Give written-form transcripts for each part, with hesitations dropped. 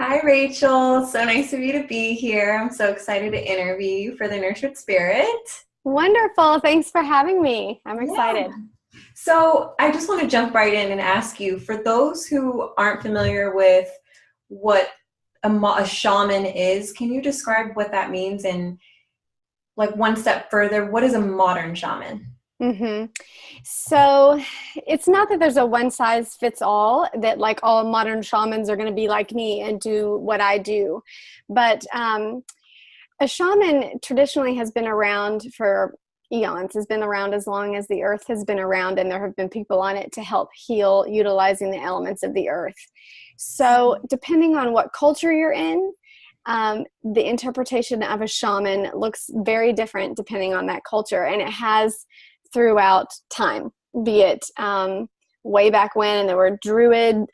Hi, Rachel. So nice of you to be here. I'm so excited to interview you for the Nurtured Spirit. Wonderful. Thanks for having me. I'm Yeah. excited. So I just want to jump right in and ask you, for those who aren't familiar with what a shaman is, can you describe what that means? And like one step further, what is a modern shaman? hmm So it's not that there's a one size fits all, that like all modern shamans are going to be like me and do what I do. But a shaman traditionally has been around for eons, has been around as long as the earth has been around, and there have been people on it to help heal utilizing the elements of the earth. So depending on what culture you're in, the interpretation of a shaman looks very different depending on that culture, and it has throughout time, be it way back when, and there were druid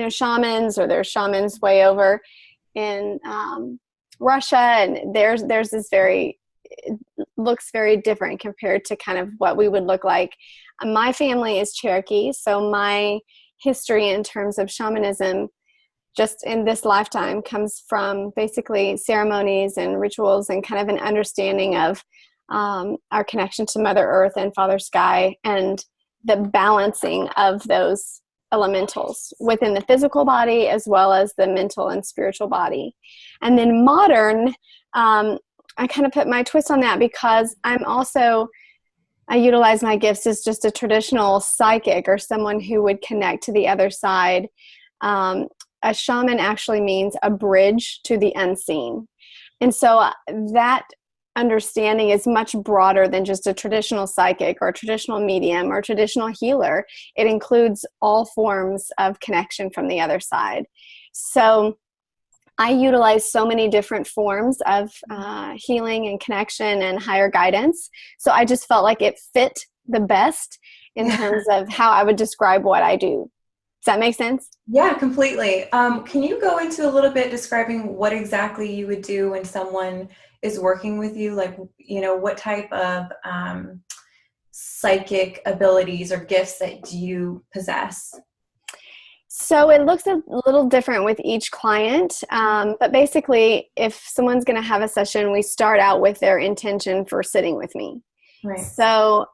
shamans, or there's shamans way over in Russia, and there's this very, it looks very different compared to kind of what we would look like. My family is Cherokee, so my history in terms of shamanism just in this lifetime comes from basically ceremonies and rituals and kind of an understanding of our connection to Mother Earth and Father Sky, and the balancing of those elementals within the physical body as well as the mental and spiritual body. And then modern, I kind of put my twist on that because I utilize my gifts as just a traditional psychic or someone who would connect to the other side. A shaman actually means a bridge to the unseen. And so that understanding is much broader than just a traditional psychic or a traditional medium or traditional healer. It includes all forms of connection from the other side. So I utilize so many different forms of healing and connection and higher guidance. So I just felt like it fit the best in terms of how I would describe what I do. Does that make sense? Yeah, completely. Can you go into a little bit describing what exactly you would do when someone is working with you? Like, what type of psychic abilities or gifts that do you possess? So it looks a little different with each client, but basically, if someone's going to have a session, we start out with their intention for sitting with me. Right. So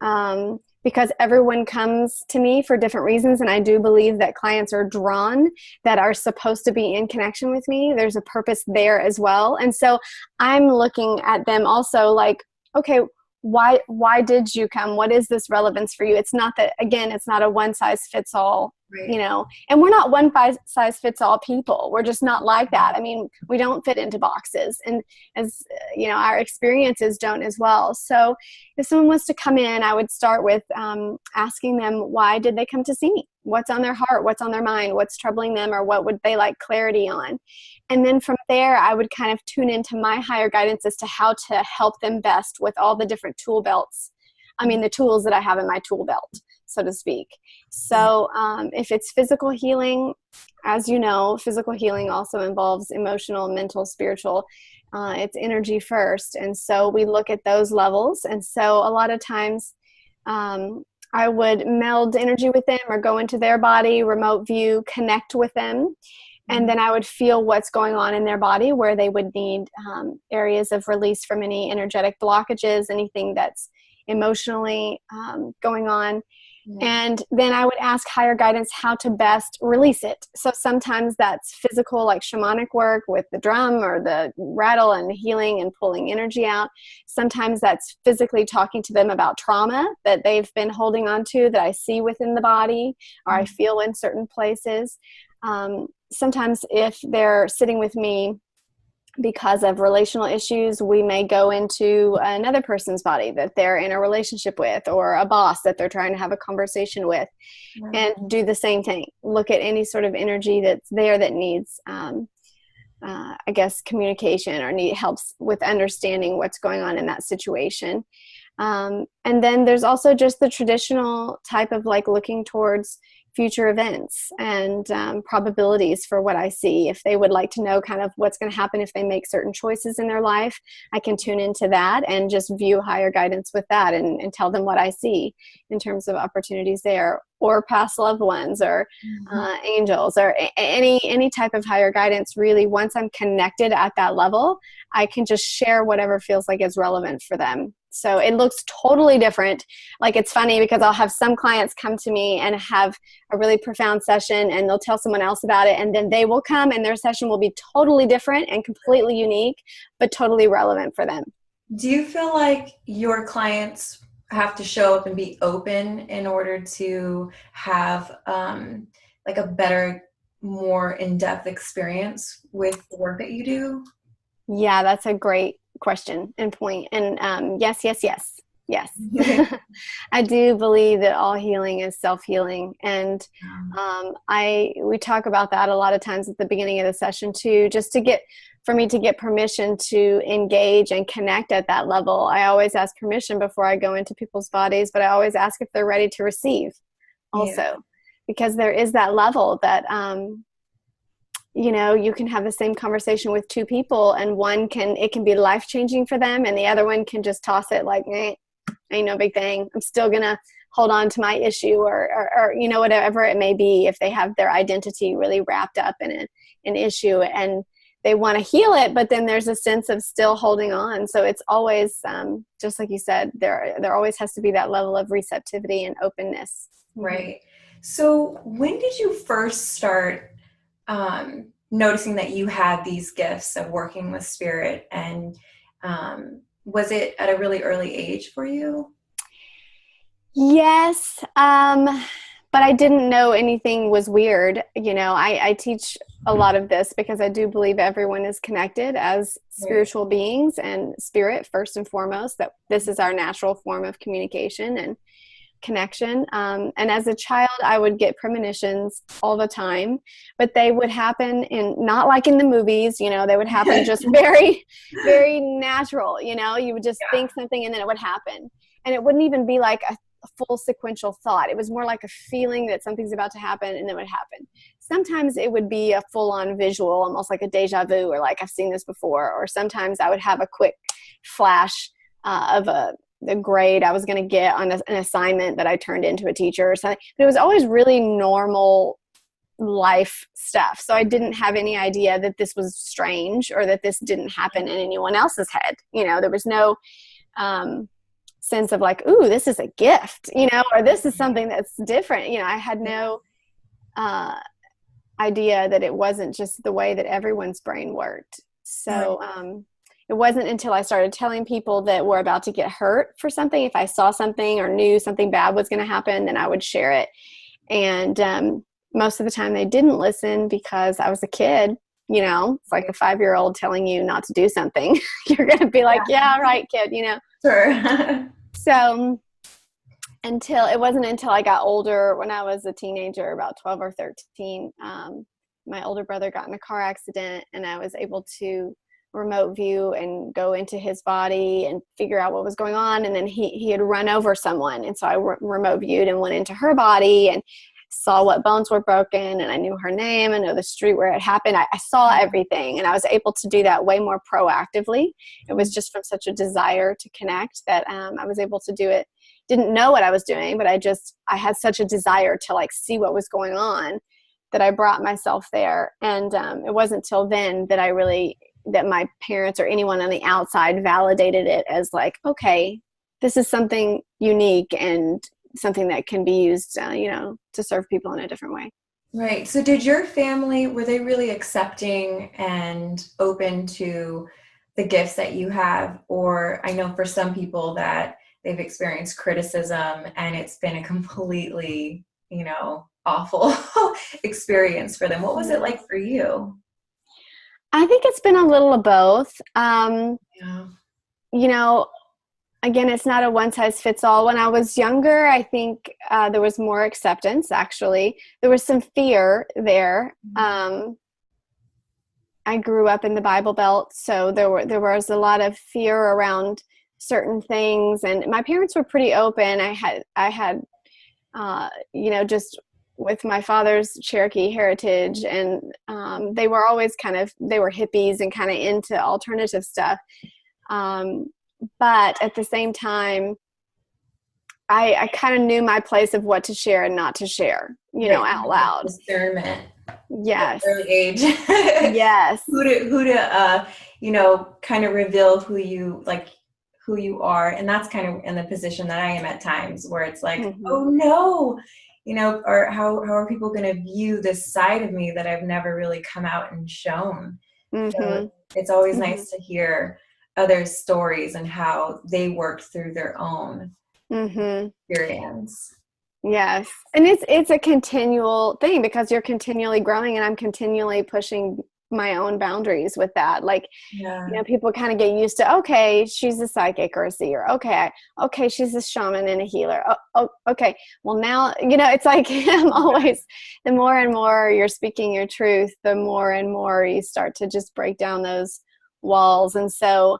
because everyone comes to me for different reasons, and I do believe that clients are drawn, that are supposed to be in connection with me, there's a purpose there as well. And so I'm looking at them also like, okay, why did you come? What is this relevance for you? It's not that, again, it's not a one size fits all, Right. and we're not one size fits all people. We're just not like that. I mean, we don't fit into boxes, and as our experiences don't as well. So if someone was to come in, I would start with asking them, why did they come to see me? What's on their heart? What's on their mind? What's troubling them? Or what would they like clarity on? And then from there, I would kind of tune into my higher guidance as to how to help them best with all the different the tools that I have in my tool belt, so to speak. So if it's physical healing, as you know, physical healing also involves emotional, mental, spiritual. It's energy first. And so we look at those levels. And so a lot of times I would meld energy with them or go into their body, remote view, connect with them. And then I would feel what's going on in their body, where they would need areas of release from any energetic blockages, anything that's emotionally going on. And then I would ask higher guidance how to best release it. So sometimes that's physical, like shamanic work with the drum or the rattle and healing and pulling energy out. Sometimes that's physically talking to them about trauma that they've been holding on to, that I see within the body or I feel in certain places. Sometimes if they're sitting with me because of relational issues, we may go into another person's body that they're in a relationship with, or a boss that they're trying to have a conversation with, and do the same thing. Look at any sort of energy that's there that needs, communication, or helps with understanding what's going on in that situation. And then there's also just the traditional type of like looking towards future events and probabilities for what I see. If they would like to know kind of what's going to happen if they make certain choices in their life, I can tune into that and just view higher guidance with that and tell them what I see in terms of opportunities there, or past loved ones, or angels, or any type of higher guidance. Really, once I'm connected at that level, I can just share whatever feels like is relevant for them. So it looks totally different. Like, it's funny because I'll have some clients come to me and have a really profound session, and they'll tell someone else about it, and then they will come and their session will be totally different and completely unique, but totally relevant for them. Do you feel like your clients have to show up and be open in order to have like a better, more in-depth experience with the work that you do? Yeah, that's a great question and point. And yes. I do believe that all healing is self-healing. And we talk about that a lot of times at the beginning of the session too, just for me to get permission to engage and connect at that level. I always ask permission before I go into people's bodies, but I always ask if they're ready to receive also, because there is that level that, you can have the same conversation with two people, and it can be life-changing for them, and the other one can just toss it like, ain't no big thing. I'm still going to hold on to my issue, or whatever it may be, if they have their identity really wrapped up in an issue and they want to heal it, but then there's a sense of still holding on. So it's always, just like you said, there always has to be that level of receptivity and openness. Right. So when did you first start noticing that you had these gifts of working with spirit, and was it at a really early age for you? Yes, but I didn't know anything was weird. I teach a lot of this because I do believe everyone is connected as spiritual beings, and spirit first and foremost, that this is our natural form of communication and connection. And as a child, I would get premonitions all the time, but they would happen not like in the movies, they would happen just very, very natural. You would just think something and then it would happen. And it wouldn't even be like a full sequential thought. It was more like a feeling that something's about to happen and then it would happen. Sometimes it would be a full-on visual, almost like a deja vu, or like I've seen this before. Or sometimes I would have a quick flash of the grade I was going to get on an assignment that I turned into a teacher or something. But it was always really normal life stuff. So I didn't have any idea that this was strange or that this didn't happen in anyone else's head. There was no sense of like, ooh, this is a gift, or this is something that's different. I had no idea that it wasn't just the way that everyone's brain worked. So it wasn't until I started telling people that were about to get hurt for something, if I saw something or knew something bad was going to happen, then I would share it. And most of the time they didn't listen because I was a kid. It's like a 5-year-old telling you not to do something. You're going to be like, yeah, right, kid, Sure. So it wasn't until I got older, when I was a teenager, about 12 or 13, my older brother got in a car accident, and I was able to remote view and go into his body and figure out what was going on. And then he had run over someone. And so I remote viewed and went into her body and saw what bones were broken, and I knew her name, I know the street where it happened. I saw everything, and I was able to do that way more proactively. It was just from such a desire to connect that I was able to do it. Didn't know what I was doing, but I had such a desire to like see what was going on that I brought myself there. And it wasn't till then that my parents or anyone on the outside validated it as like, okay, this is something unique and something that can be used, to serve people in a different way. Right. So did your family, were they really accepting and open to the gifts that you have? Or I know for some people that they've experienced criticism and it's been a completely, awful experience for them. What was it like for you? I think it's been a little of both. Again, it's not a one-size-fits-all. When I was younger, I think there was more acceptance, actually. There was some fear there. I grew up in the Bible Belt, so there was a lot of fear around certain things. And my parents were pretty open. I had just with my father's Cherokee heritage, and they were always they were hippies and kind of into alternative stuff. But at the same time, I kind of knew my place of what to share and not to share, out loud. Discernment at an Yes. early age. Yes. who to kind of reveal who you are. And that's kind of in the position that I am at times, where it's like, oh no, or how are people going to view this side of me that I've never really come out and shown? So it's always nice to hear others' stories and how they worked through their own experience. Yes. And it's a continual thing, because you're continually growing, and I'm continually pushing my own boundaries with that. Like, people kind of get used to, okay, she's a psychic or a seer. Okay, she's a shaman and a healer. Oh, okay. Well, now, it's like I'm always, the more and more you're speaking your truth, the more and more you start to just break down those walls. And so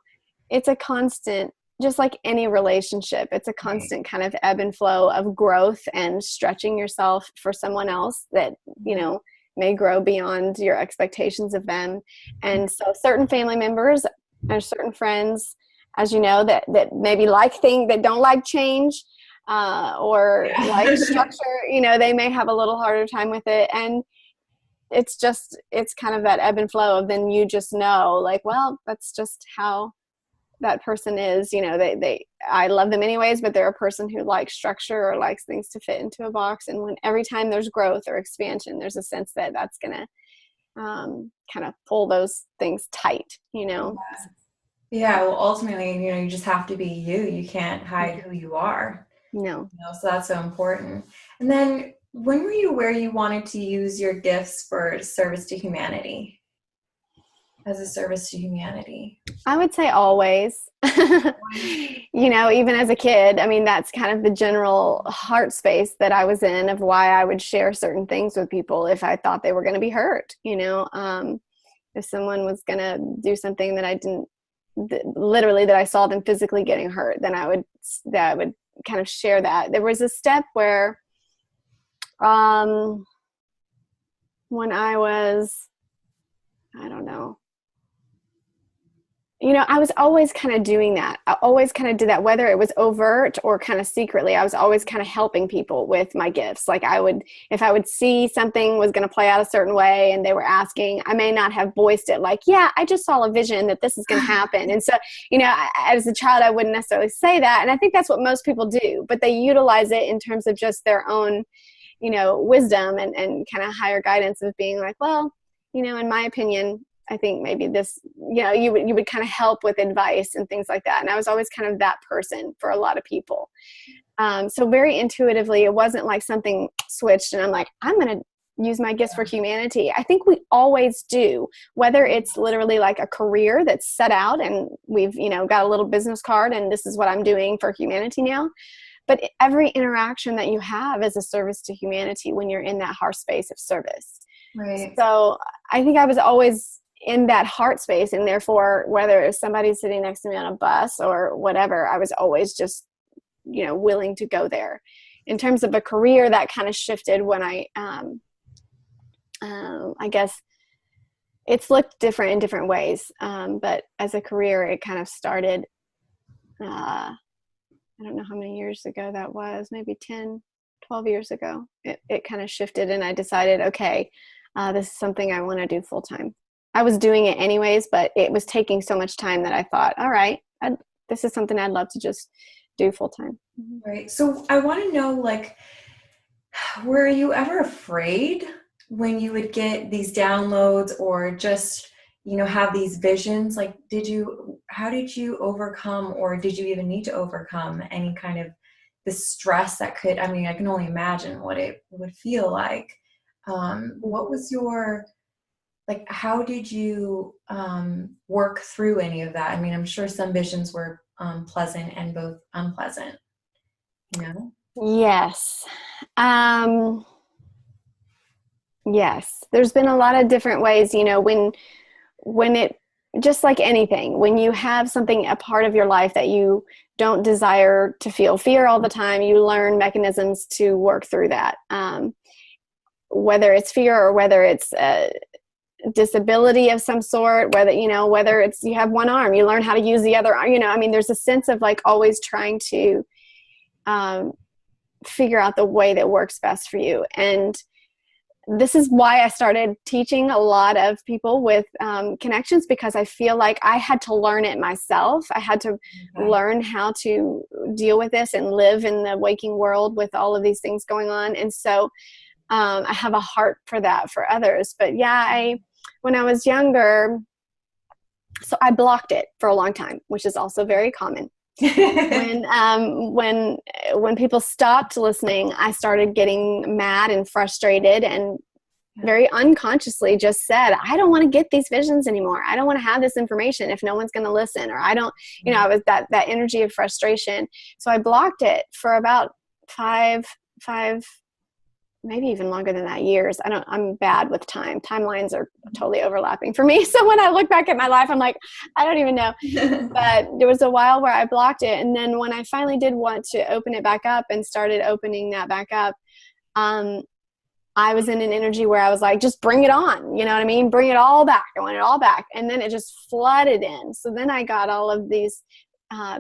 it's a constant, just like any relationship, it's a constant kind of ebb and flow of growth and stretching yourself for someone else that, may grow beyond your expectations of them. And so certain family members and certain friends, as you know, that maybe that don't like change, or like structure, they may have a little harder time with it. And it's kind of that ebb and flow of, then you just know, like, well, that's just how that person is. I love them anyways, but they're a person who likes structure or likes things to fit into a box. And every time there's growth or expansion, there's a sense that that's going to kind of pull those things tight, Yeah, well, ultimately, you just have to be you. You can't hide who you are. No. So that's so important. And then when were you where you wanted to use your gifts for service to humanity? As a service to humanity? I would say always. Even as a kid, I mean, that's kind of the general heart space that I was in, of why I would share certain things with people if I thought they were going to be hurt. If someone was going to do something that I didn't, literally that I saw them physically getting hurt, then I would kind of share that. There was a step where when I was, I don't know, I was always kind of doing that. I always kind of did that, whether it was overt or kind of secretly. I was always kind of helping people with my gifts. Like, if I would see something was going to play out a certain way and they were asking, I may not have voiced it like, yeah, I just saw a vision that this is going to happen. And so, as a child, I wouldn't necessarily say that. And I think that's what most people do, but they utilize it in terms of just their own, wisdom and kind of higher guidance of being like, well, in my opinion, I think maybe this, you would kind of help with advice and things like that. And I was always kind of that person for a lot of people. So very intuitively, it wasn't like something switched and I'm like, I'm going to use my gifts for humanity. I think we always do, whether it's literally like a career that's set out and we've, got a little business card and this is what I'm doing for humanity now. But every interaction that you have is a service to humanity when you're in that heart space of service. Right. So I think I was always in that heart space, and therefore, whether it's somebody sitting next to me on a bus or whatever, I was always just, willing to go there. In terms of a career, that kind of shifted when I guess it's looked different in different ways. But as a career, it kind of started, I don't know how many years ago that was, maybe 10, 12 years ago. It kind of shifted, and I decided, okay, this is something I want to do full time. I was doing it anyways, but it was taking so much time that I thought, all right, this is something I'd love to just do full time. Right. So I want to know, were you ever afraid when you would get these downloads or just, have these visions? How did you overcome, or did you even need to overcome any kind of the stress that could, I can only imagine what it would feel like. What was your, how did you work through any of that? I'm sure some visions were pleasant and both unpleasant, Yes. Yes. There's been a lot of different ways, when it, just like anything, when you have something, a part of your life that you don't desire to feel fear all the time, you learn mechanisms to work through that. whether it's fear or whether it's disability of some sort, whether it's you have one arm, you learn how to use the other arm, I mean, there's a sense of like always trying to figure out the way that works best for you. And this is why I started teaching a lot of people with connections, because I feel like I had to learn it myself. I had to learn how to deal with this and live in the waking world with all of these things going on. And so I have a heart for that for others. But yeah, when I was younger, so I blocked it for a long time, which is also very common. When people stopped listening, I started getting mad and frustrated, and very unconsciously just said, I don't want to get these visions anymore. I don't want to have this information if no one's going to listen, or I don't, I was that energy of frustration. So I blocked it for about five, maybe even longer than that, years. I'm bad with time. Timelines are totally overlapping for me. So when I look back at my life, I'm like, I don't even know. But there was a while where I blocked it. And then when I finally did want to open it back up and started opening that back up, I was in an energy where I was like, just bring it on. You know what I mean? Bring it all back. I want it all back. And then it just flooded in. So then I got all of these,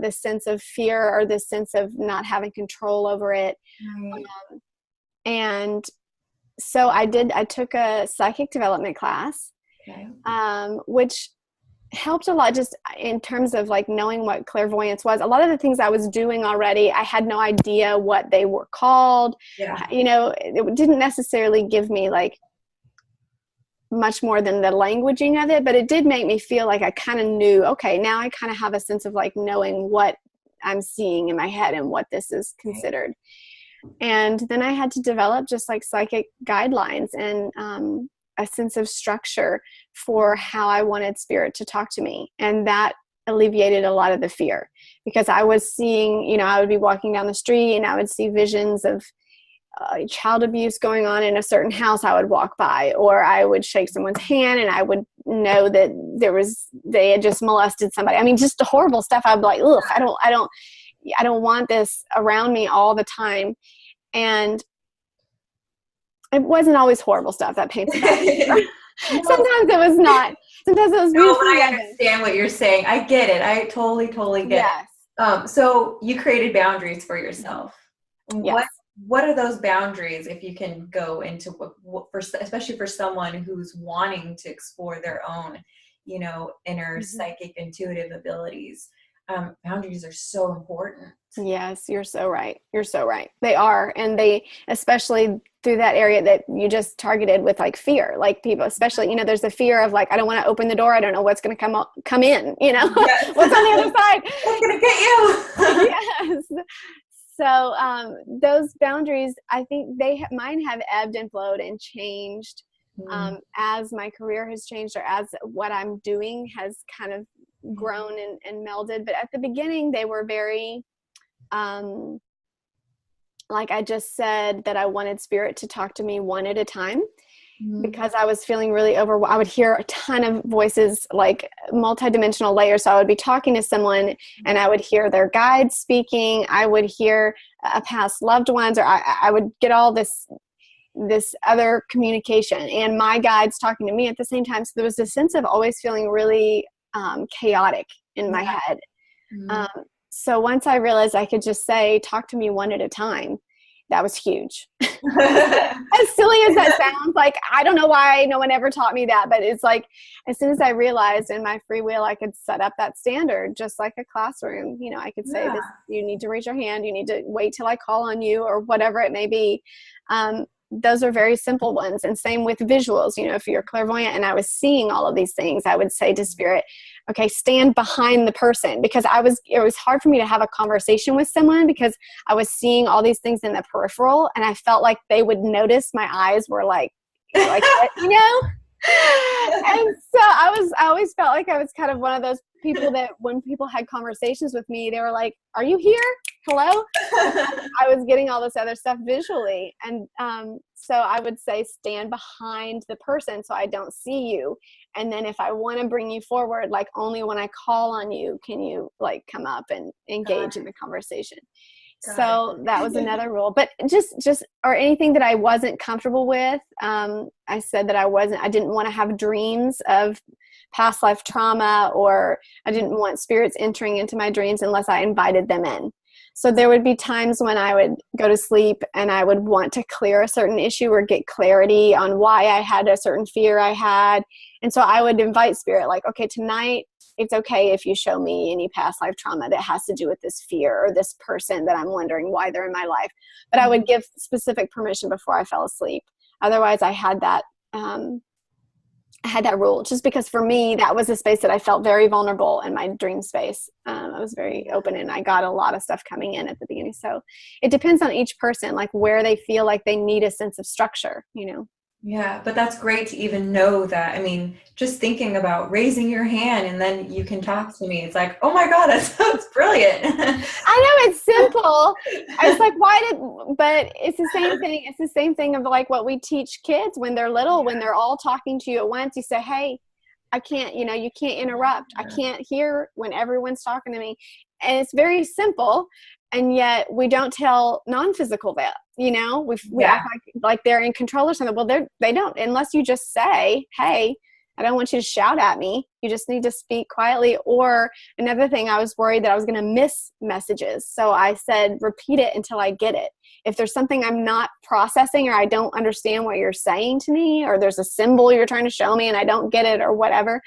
this sense of fear, or this sense of not having control over it. Right. And so I took a psychic development class, which helped a lot just in terms of like knowing what clairvoyance was. A lot of the things I was doing already, I had no idea what they were called. Yeah. It didn't necessarily give me like much more than the languaging of it, but it did make me feel like I kind of knew, okay, now I kind of have a sense of like knowing what I'm seeing in my head and what this is considered. And then I had to develop just like psychic guidelines and a sense of structure for how I wanted spirit to talk to me. And that alleviated a lot of the fear, because I was seeing, I would be walking down the street and I would see visions of child abuse going on in a certain house I would walk by, or I would shake someone's hand and I would know that they had just molested somebody. I mean, just the horrible stuff. I'd be like, ugh, I don't want this around me all the time. And it wasn't always horrible stuff that paints a bad picture. Sometimes it was not. Sometimes it was beautiful. No, I understand what you're saying. I get it. I totally get it. So you created boundaries for yourself. Yes. What are those boundaries, if you can go into especially for someone who's wanting to explore their own, inner psychic intuitive abilities? Boundaries are so important. Yes, you're so right. You're so right. They are. And they, especially through that area that you just targeted with like fear, like people, especially, there's the fear of like, I don't want to open the door. I don't know what's going to come in, Yes. What's on the other side. What's going to get you? Yes. So those boundaries, I think mine have ebbed and flowed and changed as my career has changed, or as what I'm doing has kind of grown and melded. But at the beginning, they were very, like I just said, that I wanted spirit to talk to me one at a time. Because I was feeling really overwhelmed. I would hear a ton of voices, like multidimensional layers. So I would be talking to someone and I would hear their guides speaking. I would hear a past loved ones, or I would get all this other communication and my guides talking to me at the same time. So there was a sense of always feeling really chaotic in my head. So once I realized I could just say, talk to me one at a time, that was huge. As silly as that sounds, like, I don't know why no one ever taught me that, but it's like, as soon as I realized in my free will, I could set up that standard, just like a classroom. I could say this, you need to raise your hand. You need to wait till I call on you, or whatever it may be. Those are very simple ones. And same with visuals. If you're clairvoyant and I was seeing all of these things, I would say to spirit, okay, stand behind the person, because it was hard for me to have a conversation with someone because I was seeing all these things in the peripheral, and I felt like they would notice my eyes were like And so I always felt like I was kind of one of those people that when people had conversations with me, they were like, are you here? Hello? I was getting all this other stuff visually. And so I would say, stand behind the person so I don't see you. And then if I want to bring you forward, like only when I call on you, can you like come up and engage in the conversation. Got it. So that was another rule. But just or anything that I wasn't comfortable with, I said that I didn't want to have dreams of past life trauma, or I didn't want spirits entering into my dreams unless I invited them in. So there would be times when I would go to sleep and I would want to clear a certain issue or get clarity on why I had a certain fear I had. And so I would invite spirit, like, okay, tonight it's okay if you show me any past life trauma that has to do with this fear or this person that I'm wondering why they're in my life. But I would give specific permission before I fell asleep. Otherwise, I had that rule, just because for me, that was a space that I felt very vulnerable in my dream space. I was very open and I got a lot of stuff coming in at the beginning. So it depends on each person, like where they feel like they need a sense of structure, Yeah, but that's great to even know that. I mean, just thinking about raising your hand and then you can talk to me. It's like, oh my God, that sounds brilliant. I know, it's simple. I was like, but it's the same thing. It's the same thing of like what we teach kids when they're little, when they're all talking to you at once. You say, hey, I can't, you can't interrupt. I can't hear when everyone's talking to me. And it's very simple. And yet we don't tell non-physical that, we act like they're in control or something. Well, they don't, unless you just say, hey, I don't want you to shout at me. You just need to speak quietly. Or another thing, I was worried that I was going to miss messages. So I said, repeat it until I get it. If there's something I'm not processing or I don't understand what you're saying to me, or there's a symbol you're trying to show me and I don't get it or whatever,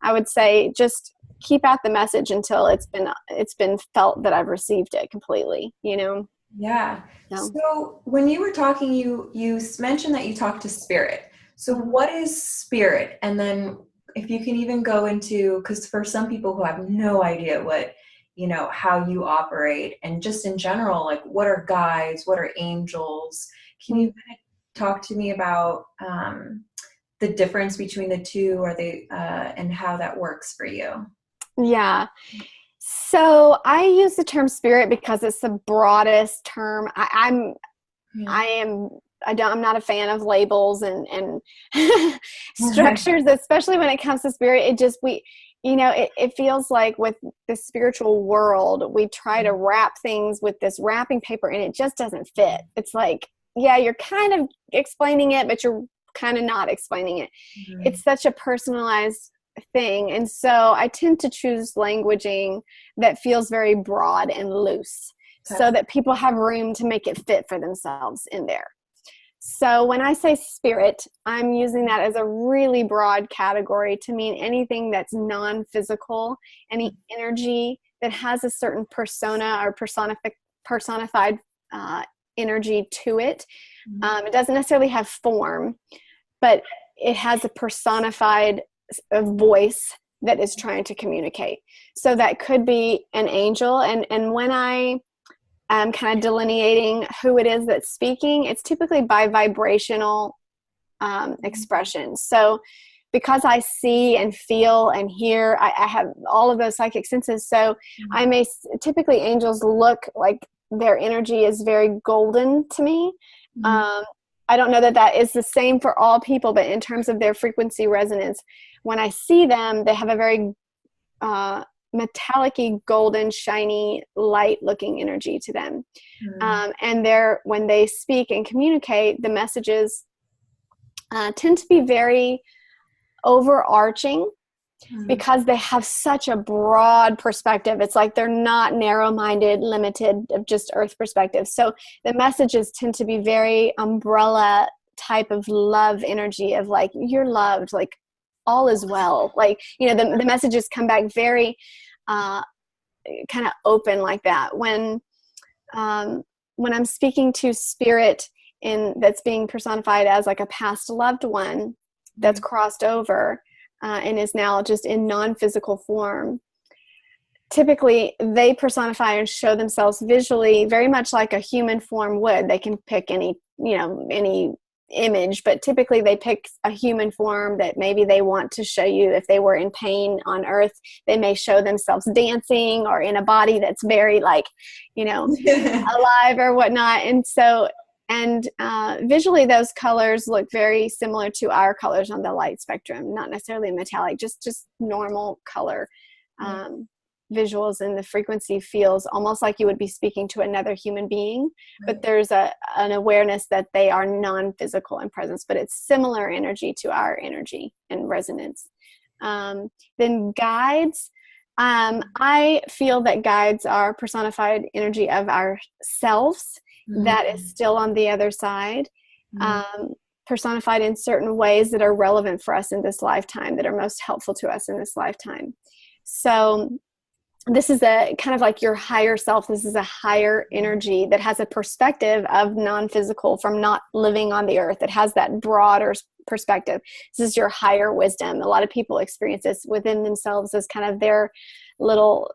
I would say just keep out the message until it's been felt that I've received it completely, Yeah. So when you were talking, you mentioned that you talked to spirit. So what is spirit? And then if you can even go into, because for some people who have no idea what, how you operate, and just in general, like what are guides, what are angels? Can you kind of talk to me about the difference between the two, or and how that works for you? Yeah. So I use the term spirit because it's the broadest term. I'm not a fan of labels and structures, especially when it comes to spirit. It feels like with the spiritual world, we try to wrap things with this wrapping paper and it just doesn't fit. It's like, yeah, you're kind of explaining it, but you're kind of not explaining it. Mm-hmm. It's such a personalized thing. And so I tend to choose languaging that feels very broad and loose, so that people have room to make it fit for themselves in there. So when I say spirit, I'm using that as a really broad category to mean anything that's non-physical, any energy that has a certain persona or personified energy to it. It doesn't necessarily have form, but it has a personified voice that is trying to communicate. So that could be an angel. And when I am kind of delineating who it is that's speaking, it's typically by vibrational expression. So because I see and feel and hear, I have all of those psychic senses. So typically angels look like their energy is very golden to me. I don't know that is the same for all people, but in terms of their frequency resonance, when I see them, they have a very metallic-y, golden, shiny, light-looking energy to them. And when they speak and communicate, the messages tend to be very overarching because they have such a broad perspective. It's like they're not narrow-minded, limited of just Earth perspective. So the messages tend to be very umbrella type of love energy of like, you're loved, like all is well. Like, the messages come back very kind of open like that. When I'm speaking to spirit that's being personified as like a past loved one that's crossed over, and is now just in non-physical form, typically they personify and show themselves visually very much like a human form would. They can pick any image, but typically they pick a human form that maybe they want to show you. If they were in pain on Earth, they may show themselves dancing or in a body that's very alive or whatnot. And visually, those colors look very similar to our colors on the light spectrum, not necessarily metallic, just normal color. visuals and the frequency feels almost like you would be speaking to another human being, but there's an awareness that they are non-physical in presence, but it's similar energy to our energy and resonance. Then guides, I feel that guides are personified energy of ourselves that is still on the other side, personified in certain ways that are relevant for us in this lifetime, that are most helpful to us in this lifetime. So this is a kind of like your higher self. This is a higher energy that has a perspective of non-physical, from not living on the earth. It has that broader perspective. This is your higher wisdom. A lot of people experience this within themselves as kind of their little,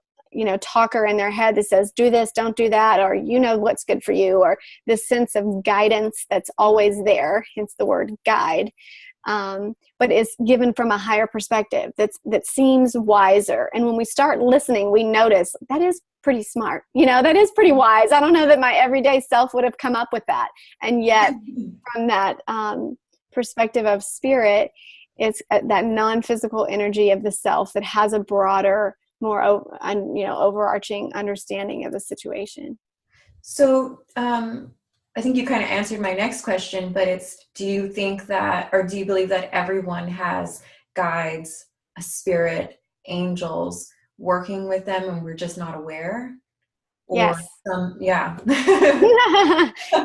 talker in their head that says, do this, don't do that, or you know what's good for you, or this sense of guidance that's always there, hence the word guide. But it's given from a higher perspective that seems wiser. And when we start listening, we notice that is pretty smart. That is pretty wise. I don't know that my everyday self would have come up with that. And yet from that perspective of spirit, it's that non-physical energy of the self that has a broader, more overarching understanding of the situation. So I think you kind of answered my next question, but do you think that, or do you believe that everyone has guides, a spirit, angels working with them and we're just not aware? Or Yes. Yeah.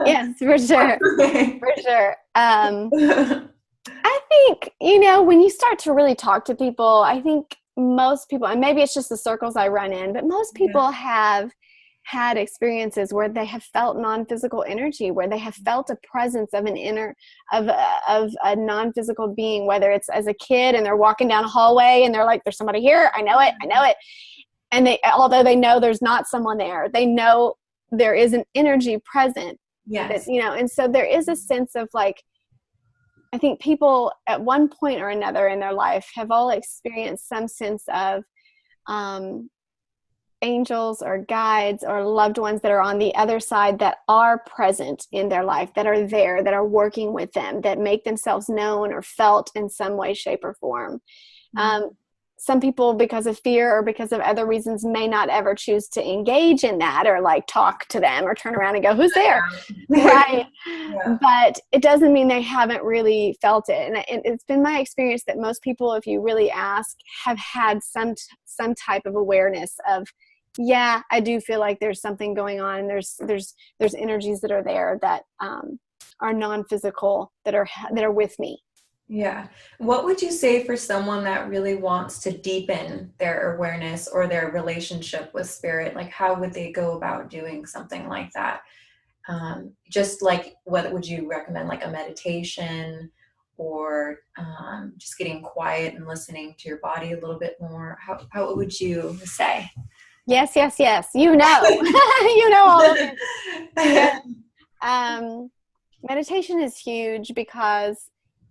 Yes, for sure. For sure. I think, when you start to really talk to people, I think most people, and maybe it's just the circles I run in, but most people have had experiences where they have felt non-physical energy, where they have felt a presence of of a non-physical being, whether it's as a kid and they're walking down a hallway and they're like, there's somebody here. I know it. And although they know there's not someone there, they know there is an energy present. Yes. And so there is a sense of like, I think people at one point or another in their life have all experienced some sense of, angels or guides or loved ones that are on the other side, that are present in their life, that are there, that are working with them, that make themselves known or felt in some way, shape, or form. Some people, because of fear or because of other reasons, may not ever choose to engage in that or like talk to them or turn around and go, who's there? Right. Yeah. But it doesn't mean they haven't really felt it. And it's been my experience that most people, if you really ask, have had some type of awareness of, yeah, I do feel like there's something going on. And there's energies that are there that are non-physical, that are with me. Yeah. What would you say for someone that really wants to deepen their awareness or their relationship with spirit? Like, how would they go about doing something like that? Just like, what would you recommend, like a meditation or just getting quiet and listening to your body a little bit more? How would you say? Yes. You know all of it. Yeah. Meditation is huge because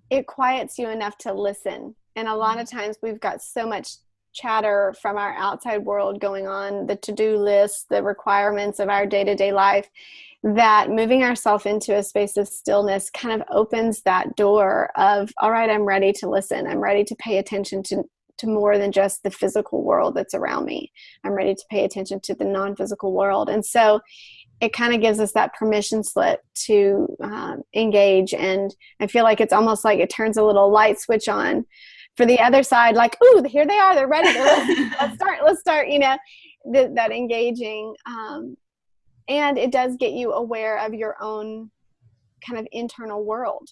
it quiets you enough to listen. And a lot of times we've got so much chatter from our outside world going on, the to-do list, the requirements of our day-to-day life, that moving ourselves into a space of stillness kind of opens that door of, all right, I'm ready to listen. I'm ready to pay attention to more than just the physical world that's around me. I'm ready to pay attention to the non-physical world. And so it kind of gives us that permission slip to engage. And I feel like it's almost like it turns a little light switch on for the other side, like, ooh, here they are, they're ready. Let's start, that engaging. And it does get you aware of your own kind of internal world,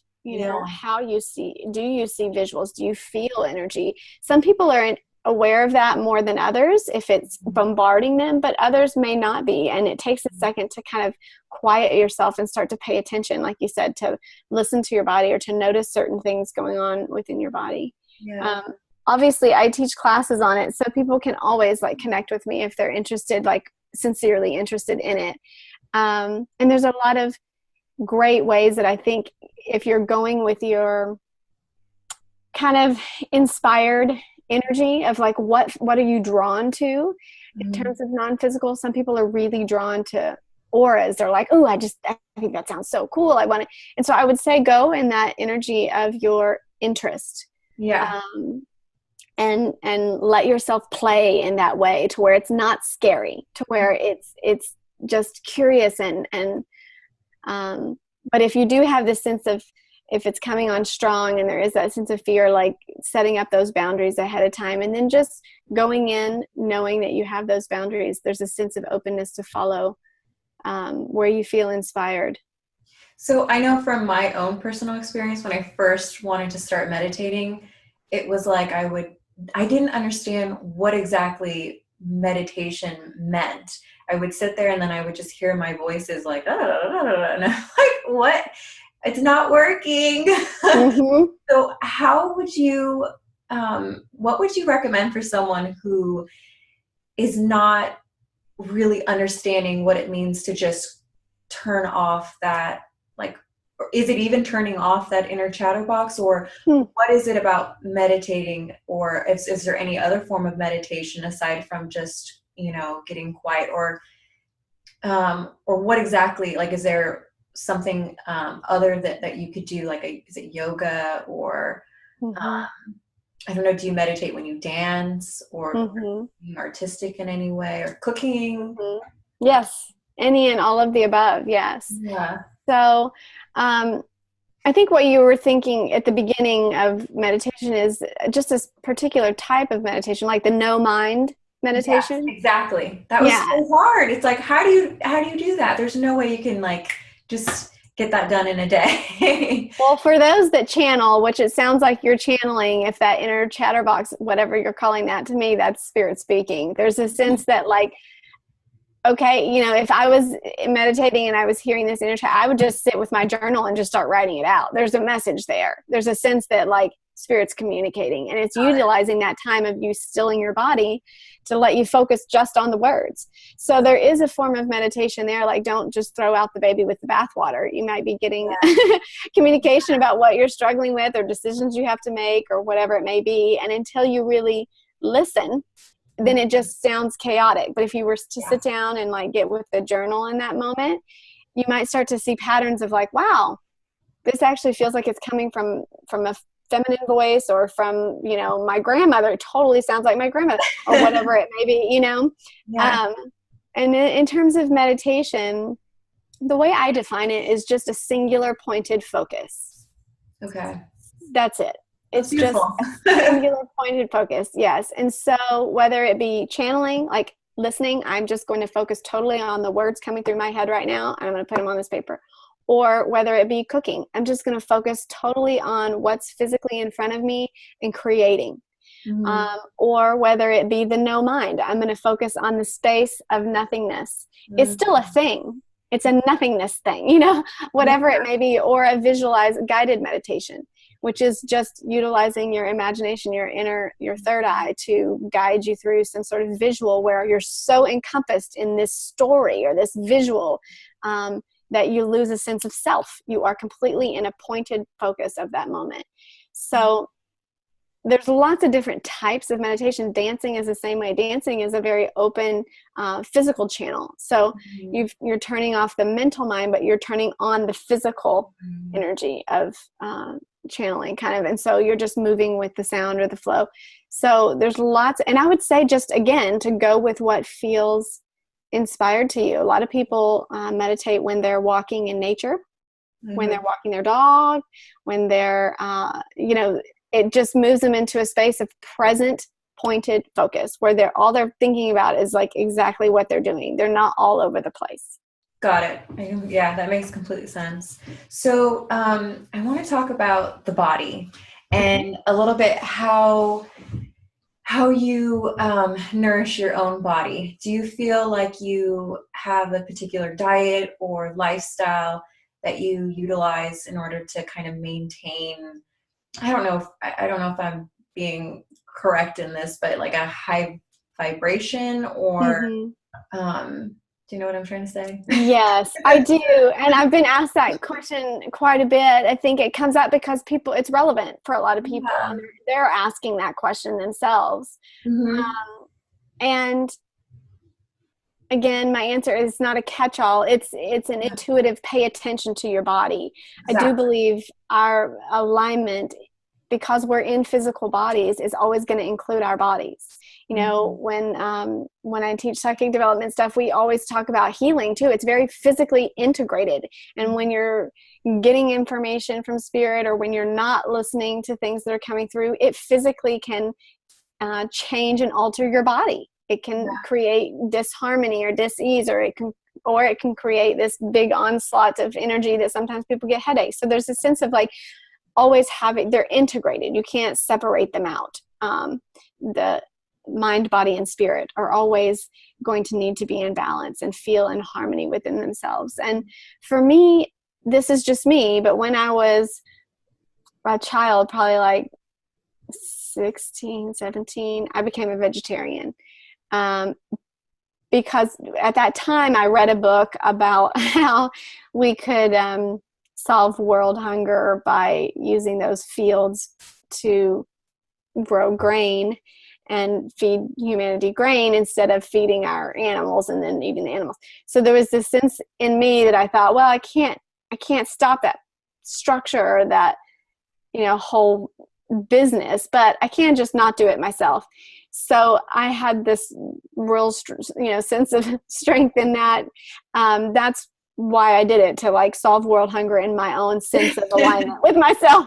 how do you see visuals? Do you feel energy? Some people are aware of that more than others if it's bombarding them, but others may not be. And it takes a second to kind of quiet yourself and start to pay attention, like you said, to listen to your body or to notice certain things going on within your body. Yeah. Obviously, I teach classes on it, so people can always like connect with me if they're interested, like sincerely interested in it. And there's a lot of great ways that I think if you're going with your kind of inspired energy of like, what are you drawn to in terms of non-physical? Some people are really drawn to auras. They're like, oh, I think that sounds so cool. I want it. And so I would say go in that energy of your interest. Yeah. and let yourself play in that way to where it's not scary, to where it's just curious but if you do have this sense of, if it's coming on strong and there is that sense of fear, like setting up those boundaries ahead of time and then just going in knowing that you have those boundaries, there's a sense of openness to follow where you feel inspired. So I know from my own personal experience, when I first wanted to start meditating, it was like I didn't understand what exactly meditation meant. I would sit there and then I would just hear my voices like, "Ah, da, da, da, da," and I'm like, what? It's not working. Mm-hmm. So what would you recommend for someone who is not really understanding what it means to just turn off that, like, or is it even turning off that inner chatterbox, or what is it about meditating, or is there any other form of meditation aside from just, getting quiet, or what exactly, like, is there something other that you could do, like is it yoga, or Mm-hmm. I don't know, do you meditate when you dance, or Mm-hmm. being artistic in any way, or cooking? Mm-hmm. Yes, any and all of the above. Yes. Yeah. So I think what you were thinking at the beginning of meditation is just this particular type of meditation, like the no mind Yes, meditation. exactly. That was Yeah. so hard. It's like, how do you do that? There's no way you can, like, just get that done in a day. Well, for those that channel, which it sounds like you're channeling, if that inner chatterbox, whatever you're calling that, to me, that's spirit speaking. There's a sense that, like, okay, if I was meditating and I was hearing this inner chat, I would just sit with my journal and just start writing it out. There's a message there. There's a sense that, like, spirit's communicating, and it's utilizing that time of you stilling your body to let you focus just on the words. So there is a form of meditation there. Like, don't just throw out the baby with the bathwater. You might be getting communication about what you're struggling with or decisions you have to make or whatever it may be. And until you really listen, then it just sounds chaotic. But if you were to sit down and, like, get with the journal in that moment, you might start to see patterns of, like, wow, this actually feels like it's coming from a feminine voice, or from, my grandmother. It totally sounds like my grandmother, or whatever it may be, Yeah. And in terms of meditation, the way I define it is just a singular pointed focus. Okay. That's it. That's It's just beautiful. a singular pointed focus. Yes. And so whether it be channeling, like listening, I'm just going to focus totally on the words coming through my head right now, and I'm going to put them on this paper. Or whether it be cooking, I'm just going to focus totally on what's physically in front of me and creating. Mm-hmm. Or whether it be the no mind, I'm going to focus on the space of nothingness. It's still a thing. It's a nothingness thing, whatever it may be. Or a guided meditation, which is just utilizing your imagination, your third eye, to guide you through some sort of visual where you're so encompassed in this story or this visual that you lose a sense of self. You are completely in a pointed focus of that moment. So there's lots of different types of meditation. Dancing is the same way. Dancing is a very open physical channel. So you're turning off the mental mind, but you're turning on the physical energy of channeling, kind of. And so you're just moving with the sound or the flow. So there's lots. And I would say, just again, to go with what feels inspired to you. A lot of people meditate when they're walking in nature, when they're walking their dog, when they're, it just moves them into a space of present pointed focus where all they're thinking about is, like, exactly what they're doing. They're not all over the place. Got it. Yeah, that makes complete sense. So I want to talk about the body and a little bit how you nourish your own body. Do you feel like you have a particular diet or lifestyle that you utilize in order to kind of maintain, I don't know if I'm being correct in this, but like a high vibration, or do you know what I'm trying to say? Yes, I do. And I've been asked that question quite a bit. I think it comes up because it's relevant for a lot of people. Yeah. And they're asking that question themselves. And again, my answer is not a catch-all. It's an intuitive pay attention to your body. Exactly. I do believe our alignment because we're in physical bodies, is always going to include our bodies. You know, when I teach psychic development stuff, we always talk about healing too. It's very physically integrated. And when you're getting information from spirit, or when you're not listening to things that are coming through, it physically can change and alter your body. It can create disharmony or dis-ease, or it can create this big onslaught of energy that sometimes people get headaches. So there's a sense of like always having, they're integrated. You can't separate them out. The mind, body, and spirit are always going to need to be in balance and feel in harmony within themselves. And for me, this is just me, but when I was a child, probably like 16, 17, I became a vegetarian. Because at that time I read a book about how we could solve world hunger by using those fields to grow grain and feed humanity grain instead of feeding our animals and then eating the animals. So there was this sense in me that I thought, well, I can't stop that structure or that, whole business, but I can just not do it myself. So I had this real, sense of strength in that. That's why I did it, to like solve world hunger in my own sense of alignment with myself.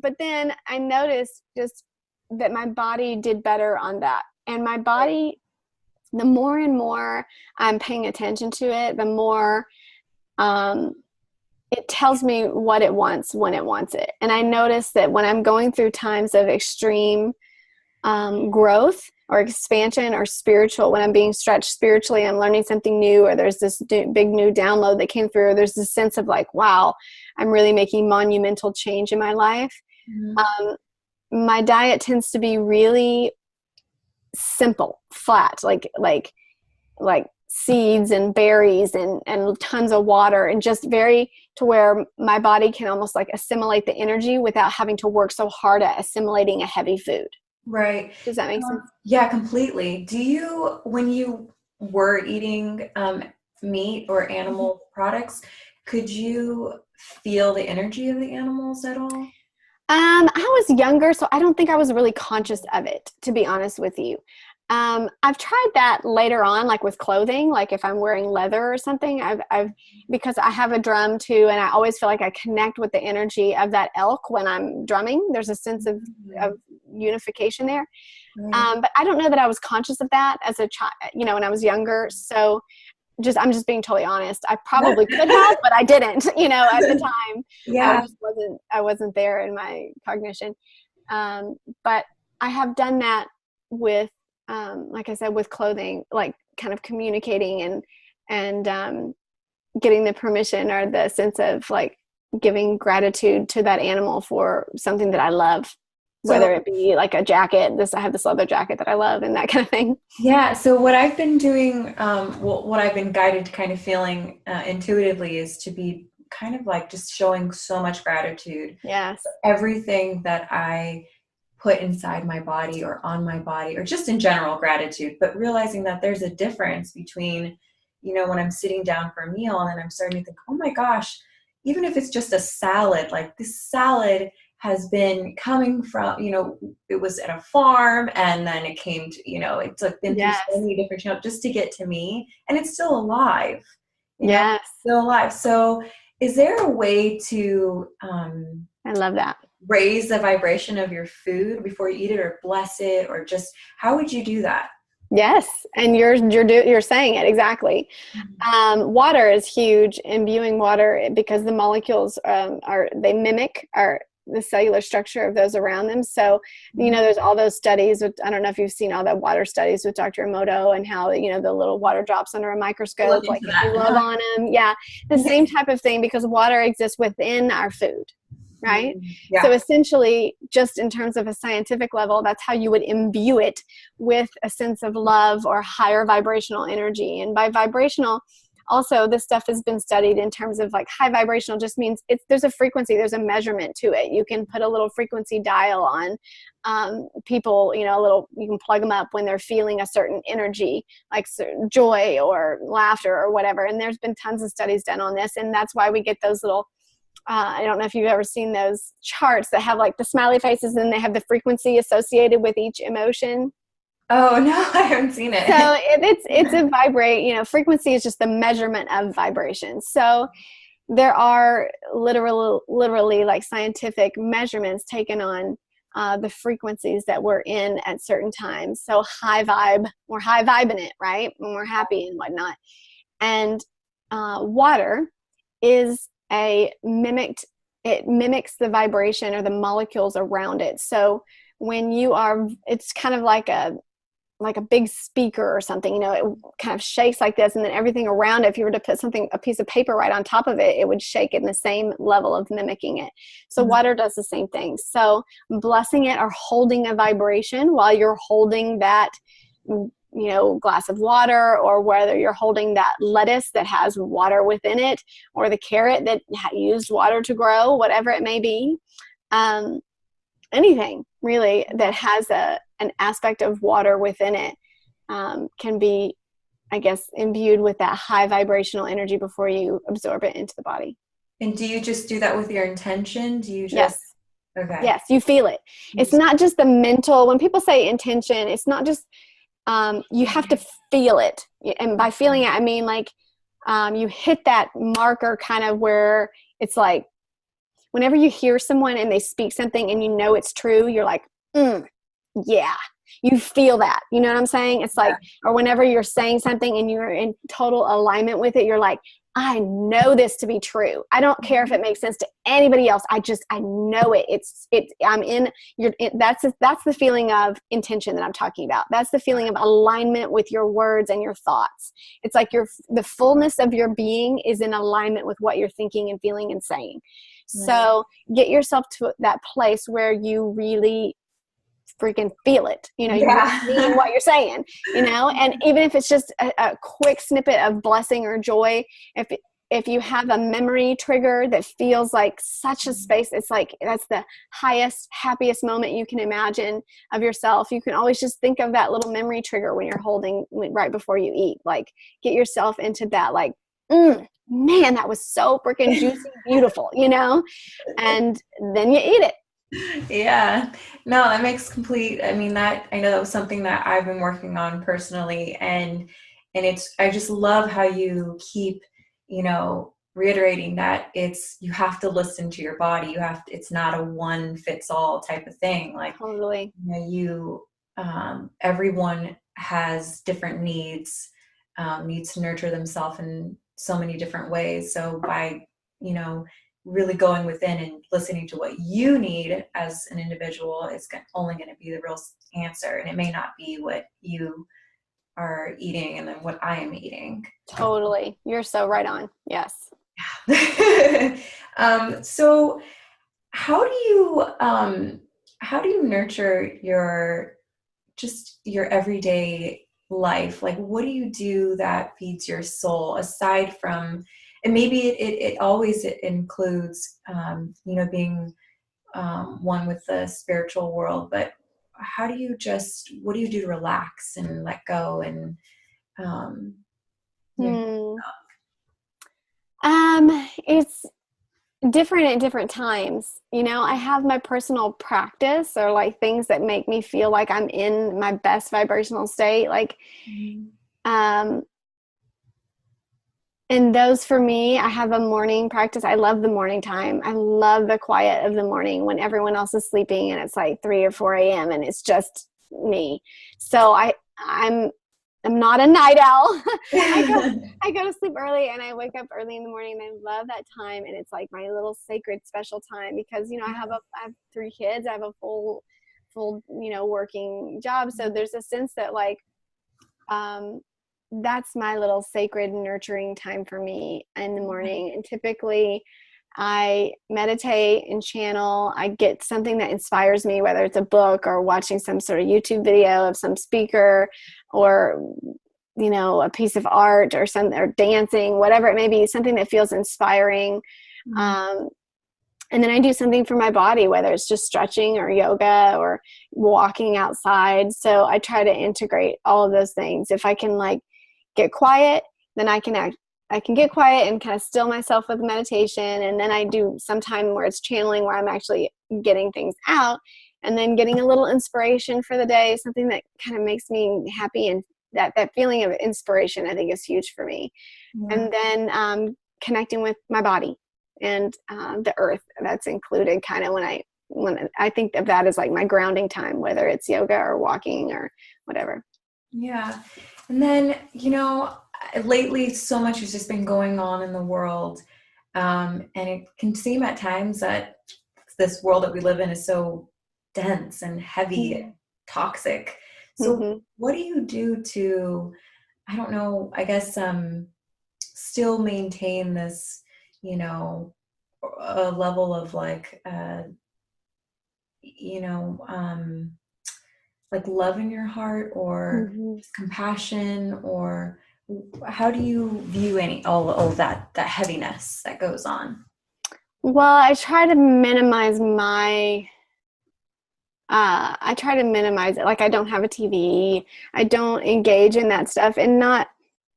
But then I noticed just that my body did better on that. And my body, the more and more I'm paying attention to it, the more it tells me what it wants when it wants it. And I notice that when I'm going through times of extreme growth or expansion or spiritual, when I'm being stretched spiritually, I'm learning something new, or there's this big new download that came through, or there's this sense of like, wow, I'm really making monumental change in my life. My diet tends to be really simple, flat, like seeds and berries and tons of water, and just very to where my body can almost like assimilate the energy without having to work so hard at assimilating a heavy food. Right. Does that make sense? Yeah, completely. Do you, when you were eating meat or animal products, could you feel the energy of the animals at all? I was younger, so I don't think I was really conscious of it, to be honest with you. I've tried that later on, like with clothing, like if I'm wearing leather or something, because I have a drum too, and I always feel like I connect with the energy of that elk when I'm drumming. There's a sense of unification there. But I don't know that I was conscious of that as a child, when I was younger. So I'm just being totally honest. I probably could have, but I didn't, at the time. Yeah. I wasn't there in my cognition. But I have done that with, like I said, with clothing, like kind of communicating and getting the permission or the sense of like giving gratitude to that animal for something that I love, whether it be like a jacket. I have this leather jacket that I love and that kind of thing. Yeah. So what I've been doing, what I've been guided to kind of feeling intuitively is to be kind of like just showing so much gratitude. Yes. For everything that I put inside my body or on my body, or just in general gratitude, but realizing that there's a difference between, when I'm sitting down for a meal and then I'm starting to think, oh my gosh, even if it's just a salad, like this salad has been coming from, it was at a farm and then it came to, it's like been through so many different channels just to get to me, and it's still alive. Still alive. So is there a way to, I love that, raise the vibration of your food before you eat it, or bless it, or just how would you do that? Yes, and you're saying it exactly. Water is huge. Imbuing water, because the molecules they mimic the cellular structure of those around them. So there's all those studies with, I don't know if you've seen all that water studies with Dr. Emoto, and how the little water drops under a microscope, like if you rub on them, the same type of thing, because water exists within our food. Right? Yeah. So essentially, just in terms of a scientific level, that's how you would imbue it with a sense of love or higher vibrational energy. And by vibrational, also, this stuff has been studied in terms of like high vibrational just means there's a frequency, there's a measurement to it. You can put a little frequency dial on people, you can plug them up when they're feeling a certain energy, like joy or laughter or whatever. And there's been tons of studies done on this. And that's why we get those little I don't know if you've ever seen those charts that have like the smiley faces and they have the frequency associated with each emotion. Oh no, I haven't seen So it. it's a vibrate, frequency is just the measurement of vibration. So there are literally like scientific measurements taken on the frequencies that we're in at certain times. So high vibe, we're high vibing it, right? When we're happy and whatnot. And water is it mimics the vibration or the molecules around it. So when it's kind of like a big speaker or something, it kind of shakes like this, and then everything around it, if you were to put a piece of paper right on top of it, it would shake in the same level of mimicking it. So water does the same thing. So blessing it or holding a vibration while you're holding that, glass of water, or whether you're holding that lettuce that has water within it, or the carrot that used water to grow, whatever it may be. Anything really that has an aspect of water within it can be, I guess, imbued with that high vibrational energy before you absorb it into the body. And do you just do that with your intention? Do you just, Yes. okay. Yes, you feel it. It's not just the mental, when people say intention, it's not just, you have to feel it. And by feeling it, I mean like you hit that marker kind of where it's like, whenever you hear someone and they speak something and it's true, you're like, yeah, you feel that. You know what I'm saying? It's like, or whenever you're saying something and you're in total alignment with it, you're like, I know this to be true. I don't care if it makes sense to anybody else. I know it. That's the feeling of intention that I'm talking about. That's the feeling of alignment with your words and your thoughts. It's like the fullness of your being is in alignment with what you're thinking and feeling and saying. So get yourself to that place where you really freaking feel it. You mean what you're saying, and even if it's just a quick snippet of blessing or joy, if you have a memory trigger that feels like such a space, it's like that's the highest, happiest moment you can imagine of yourself. You can always just think of that little memory trigger when you're holding right before you eat. Like get yourself into that, like, man, that was so freaking juicy, beautiful, and then you eat it. Yeah, no, that makes I mean, I know that was something that I've been working on personally, and I just love how you keep, reiterating that you have to listen to your body. It's not a one fits all type of thing. Like, totally. Everyone has different needs to nurture themselves in so many different ways. So by, really going within and listening to what you need as an individual is only going to be the real answer. And it may not be what you are eating and then what I am eating. Totally. You're so right on. Yes. So how do you nurture your everyday life? Like, what do you do that feeds your soul aside from, and maybe it always includes, being one with the spiritual world, but what do you do to relax and let go and, it's different at different times. I have my personal practice or like things that make me feel like I'm in my best vibrational state. Like, and those for me, I have a morning practice. I love the morning time. I love the quiet of the morning when everyone else is sleeping and it's like 3 or 4 a.m. and it's just me. So I'm not a night owl. I go to sleep early and I wake up early in the morning, and I love that time. And it's like my little sacred special time because, I have 3 kids. I have a full, working job. So there's a sense that like, that's my little sacred nurturing time for me in the morning. And typically I meditate and channel. I get something that inspires me, whether it's a book or watching some sort of YouTube video of some speaker or, a piece of art or dancing, whatever it may be, something that feels inspiring. And then I do something for my body, whether it's just stretching or yoga or walking outside. So I try to integrate all of those things. If I can like get quiet, then I can I can get quiet and kind of still myself with meditation. And then I do some time where it's channeling, where I'm actually getting things out, and then getting a little inspiration for the day, something that kind of makes me happy. And that feeling of inspiration, I think, is huge for me. Yeah. And then connecting with my body and the earth. That's included kind of when I think of that as like my grounding time, whether it's yoga or walking or whatever. Yeah. And then, lately so much has just been going on in the world. And it can seem at times that this world that we live in is so dense and heavy and toxic. So Mm-hmm. what do you do to, I don't know, I guess, still maintain this, a level of like love in your heart, or Mm-hmm. just compassion, or how do you view all of that heaviness that goes on? Well, I try to minimize it. Like, I don't have a TV. I don't engage in that stuff. And not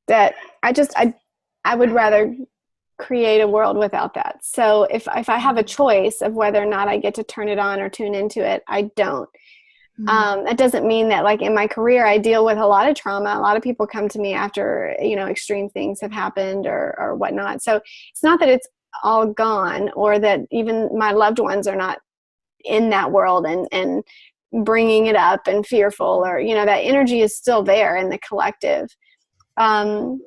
that I would rather create a world without that. So if I have a choice of whether or not I get to turn it on or tune into it, I don't. That doesn't mean that, like, in my career, I deal with a lot of trauma. A lot of people come to me after, extreme things have happened or whatnot. So it's not that it's all gone, or that even my loved ones are not in that world and bringing it up and fearful, or, that energy is still there in the collective. And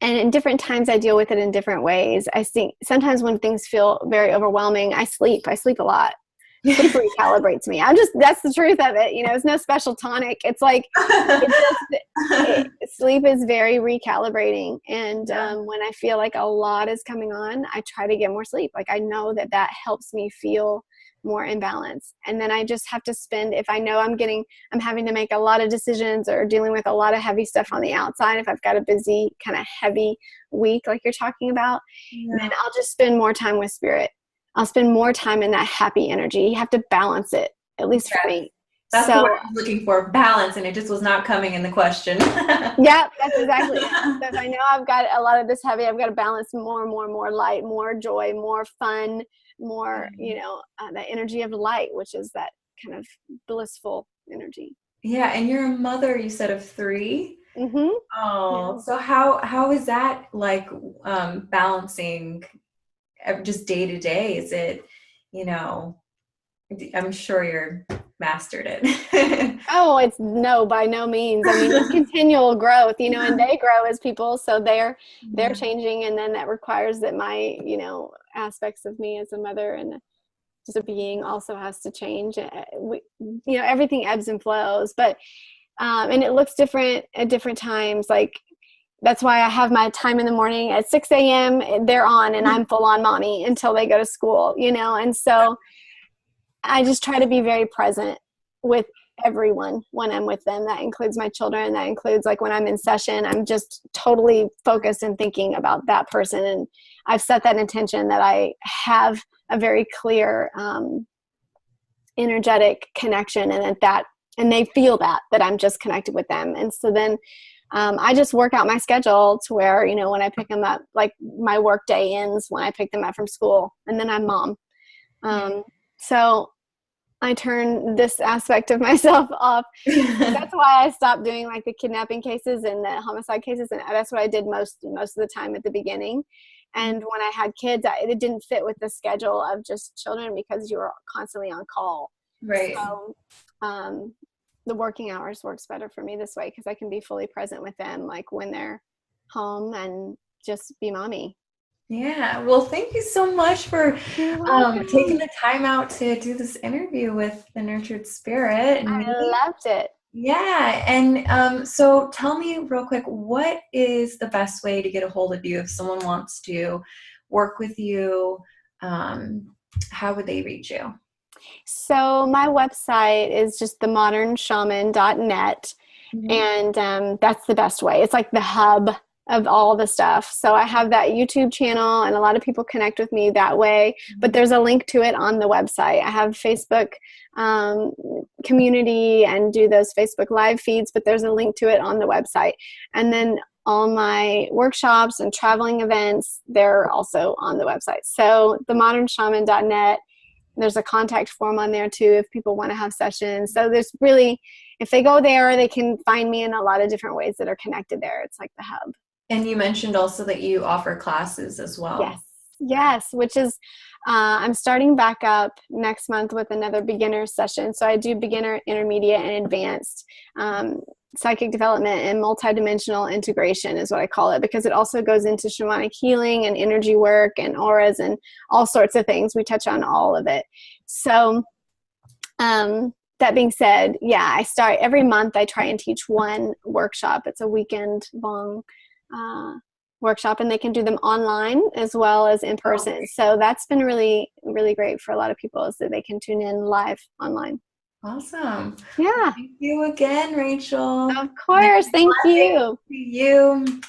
in different times I deal with it in different ways. I think sometimes when things feel very overwhelming, I sleep a lot. Sleep recalibrates me. That's the truth of it. It's no special tonic. It's like, sleep is very recalibrating. And when I feel like a lot is coming on, I try to get more sleep. Like, I know that helps me feel more in balance. And then I just have to if I know I'm having to make a lot of decisions or dealing with a lot of heavy stuff on the outside, if I've got a busy kind of heavy week, like you're talking about, then I'll just spend more time with spirit. I'll spend more time in that happy energy. You have to balance it, at least for me. That's the word I was looking for, balance, and it just was not coming in the question. Yeah, that's exactly it. So if I know I've got a lot of this heavy, I've got to balance more light, more joy, more fun, more, the energy of light, which is that kind of blissful energy. Yeah, and you're a mother, you said, of 3. Mm-hmm. Oh, Yeah. so how is that like balancing just day to day? Is it, I'm sure you're mastered it. Oh, it's no, by no means. I mean, it's continual growth, and they grow as people, so they're changing, and then that requires that my, aspects of me as a mother and just a being also has to change. Everything ebbs and flows, but and it looks different at different times. Like, that's why I have my time in the morning at 6 a.m. They're on, and I'm full on mommy until they go to school, and so I just try to be very present with everyone when I'm with them. That includes my children. That includes, like, when I'm in session, I'm just totally focused and thinking about that person. And I've set that intention that I have a very clear energetic connection, and they feel that I'm just connected with them. And so then I just work out my schedule to where, when I pick them up, like, my work day ends when I pick them up from school, and then I'm mom. So I turn this aspect of myself off. That's why I stopped doing, like, the kidnapping cases and the homicide cases. And that's what I did most of the time at the beginning. And when I had kids, it didn't fit with the schedule of just children, because you were constantly on call. Right. So the working hours works better for me this way, because I can be fully present with them, like, when they're home, and just be mommy. Yeah. Well, thank you so much for taking the time out to do this interview with the Nurtured Spirit. And I loved it. yeah. And so tell me real quick, what is the best way to get a hold of you if someone wants to work with you? How would they reach you? So my website is just themodernshaman.net. And that's the best way. It's like the hub of all the stuff. So I have that YouTube channel, and a lot of people connect with me that way, but there's a link to it on the website. I have Facebook community and do those Facebook live feeds, but there's a link to it on the website. And then all my workshops and traveling events, they're also on the website. So themodernshaman.net, there's a contact form on there too if people want to have sessions. So there's really, if they go there, they can find me in a lot of different ways that are connected there. It's like the hub. And you mentioned also that you offer classes as well. Yes. Yes, which is, I'm starting back up next month with another beginner session. So I do beginner, intermediate, and advanced psychic development and multidimensional integration is what I call it, because it also goes into shamanic healing and energy work and auras and all sorts of things. We touch on all of it. So that being said, yeah, I start every month. I try and teach one workshop. It's a weekend long workshop, and they can do them online as well as in person. So that's been really, really great for a lot of people, is that they can tune in live online. Awesome. Yeah. Thank you again, Rachel. Of course. Thank you. To you.